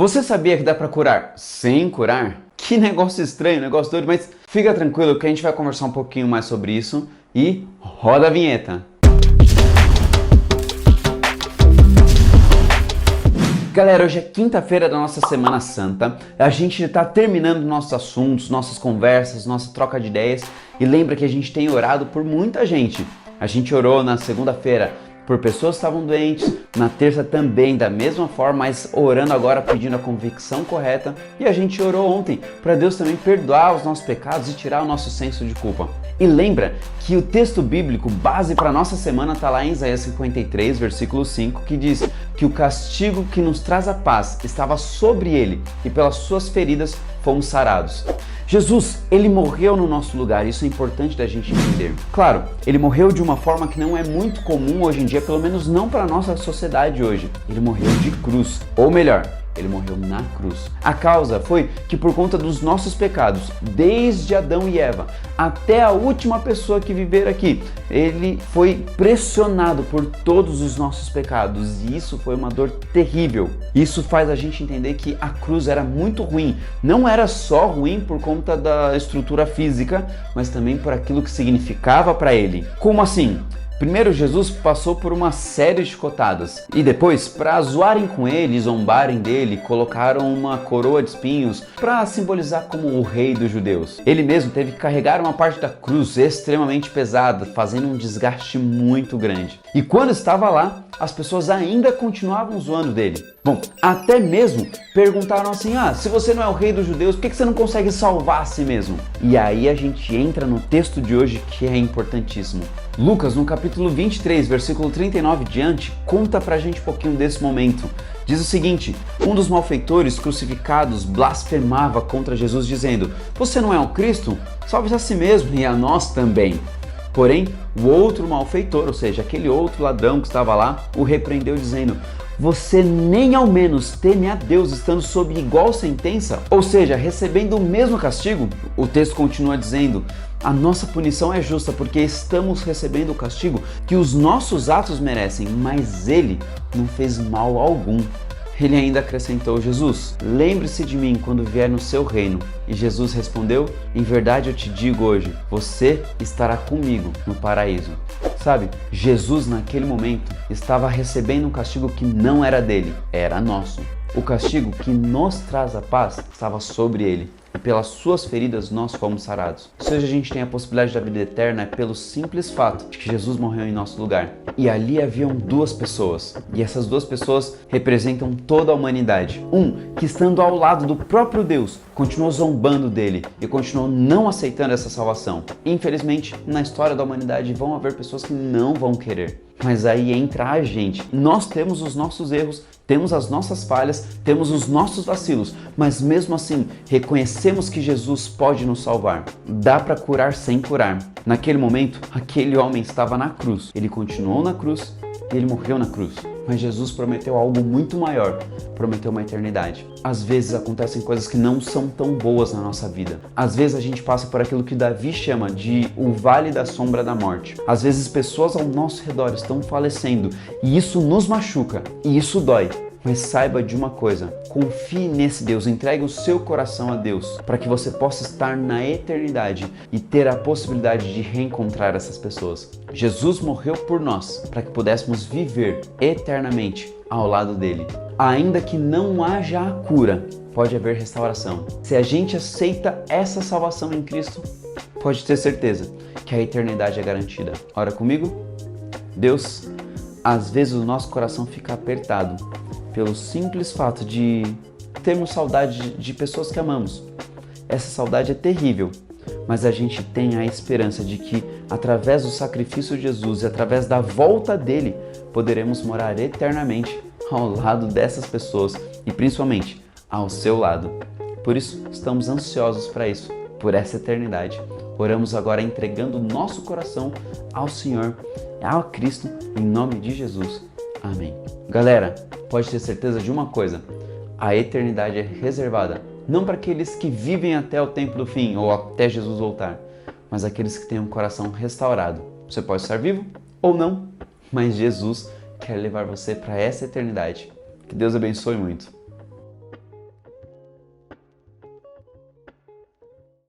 Você sabia que dá pra curar sem curar? Que negócio estranho, negócio doido, mas fica tranquilo que a gente vai conversar um pouquinho mais sobre isso e roda a vinheta. Galera, hoje é quinta-feira da nossa Semana Santa, a gente está terminando nossos assuntos, nossas conversas, nossa troca de ideias e lembra que a gente tem orado por muita gente. A gente orou na segunda-feira por pessoas que estavam doentes, na terça também da mesma forma, mas orando agora pedindo a convicção correta, e a gente orou ontem para Deus também perdoar os nossos pecados e tirar o nosso senso de culpa. E lembra que o texto bíblico base para a nossa semana está lá em Isaías 53, versículo 5, que diz que o castigo que nos traz a paz estava sobre ele e pelas suas feridas fomos sarados. Jesus, ele morreu no nosso lugar, isso é importante da gente entender. Claro, ele morreu de uma forma que não é muito comum hoje em dia, pelo menos não para a nossa sociedade hoje. Ele morreu de cruz, ou melhor, ele morreu na cruz. A causa foi que por conta dos nossos pecados, desde Adão e Eva até a última pessoa que viver aqui, ele foi pressionado por todos os nossos pecados e isso foi uma dor terrível. Isso faz a gente entender que a cruz era muito ruim. Não era só ruim por conta da estrutura física, mas também por aquilo que significava para ele. Como assim? Primeiro, Jesus passou por uma série de chicotadas e depois, para zoarem com ele, zombarem dele, colocaram uma coroa de espinhos para simbolizar como o rei dos judeus. Ele mesmo teve que carregar uma parte da cruz extremamente pesada, fazendo um desgaste muito grande. E quando estava lá, as pessoas ainda continuavam zoando dele. Bom, até mesmo perguntaram assim, se você não é o rei dos judeus, por que você não consegue salvar a si mesmo? E aí a gente entra no texto de hoje que é importantíssimo. Lucas, no capítulo 23, versículo 39 diante, conta pra gente um pouquinho desse momento. Diz o seguinte: um dos malfeitores crucificados blasfemava contra Jesus dizendo, você não é o Cristo? Salve a si mesmo e a nós também. Porém, o outro malfeitor, ou seja, aquele outro ladrão que estava lá, o repreendeu dizendo, você nem ao menos teme a Deus estando sob igual sentença? Ou seja, recebendo o mesmo castigo? O texto continua dizendo, a nossa punição é justa porque estamos recebendo o castigo que os nossos atos merecem, mas ele não fez mal algum. Ele ainda acrescentou, Jesus, lembre-se de mim quando vier no seu reino. E Jesus respondeu, em verdade eu te digo hoje, você estará comigo no paraíso. Sabe, Jesus naquele momento estava recebendo um castigo que não era dele, era nosso. O castigo que nos traz a paz estava sobre ele. E pelas suas feridas nós fomos sarados. Se hoje a gente tem a possibilidade da vida eterna é pelo simples fato de que Jesus morreu em nosso lugar. E ali haviam duas pessoas. E essas duas pessoas representam toda a humanidade. Um que estando ao lado do próprio Deus, continuou zombando dele e continuou não aceitando essa salvação. Infelizmente, na história da humanidade vão haver pessoas que não vão querer. Mas aí entra a gente. Nós temos os nossos erros, temos as nossas falhas, temos os nossos vacilos, mas mesmo assim reconhecemos que Jesus pode nos salvar. Dá para curar sem curar. Naquele momento, aquele homem estava na cruz. Ele continuou na cruz e ele morreu na cruz. Mas Jesus prometeu algo muito maior, prometeu uma eternidade. Às vezes acontecem coisas que não são tão boas na nossa vida. Às vezes a gente passa por aquilo que Davi chama de o vale da sombra da morte. Às vezes pessoas ao nosso redor estão falecendo e isso nos machuca e isso dói. Mas saiba de uma coisa, confie nesse Deus, entregue o seu coração a Deus para que você possa estar na eternidade e ter a possibilidade de reencontrar essas pessoas. Jesus morreu por nós para que pudéssemos viver eternamente ao lado dele. Ainda que não haja a cura, pode haver restauração. Se a gente aceita essa salvação em Cristo, pode ter certeza que a eternidade é garantida. Ora comigo? Deus, às vezes o nosso coração fica apertado pelo simples fato de termos saudade de pessoas que amamos. Essa saudade é terrível, mas a gente tem a esperança de que através do sacrifício de Jesus e através da volta dele, poderemos morar eternamente ao lado dessas pessoas e principalmente ao seu lado. Por isso, estamos ansiosos para isso, por essa eternidade. Oramos agora entregando o nosso coração ao Senhor, ao Cristo, em nome de Jesus. Amém. Galera, pode ter certeza de uma coisa, a eternidade é reservada não para aqueles que vivem até o tempo do fim ou até Jesus voltar, mas aqueles que têm um coração restaurado. Você pode estar vivo ou não, mas Jesus quer levar você para essa eternidade. Que Deus abençoe muito.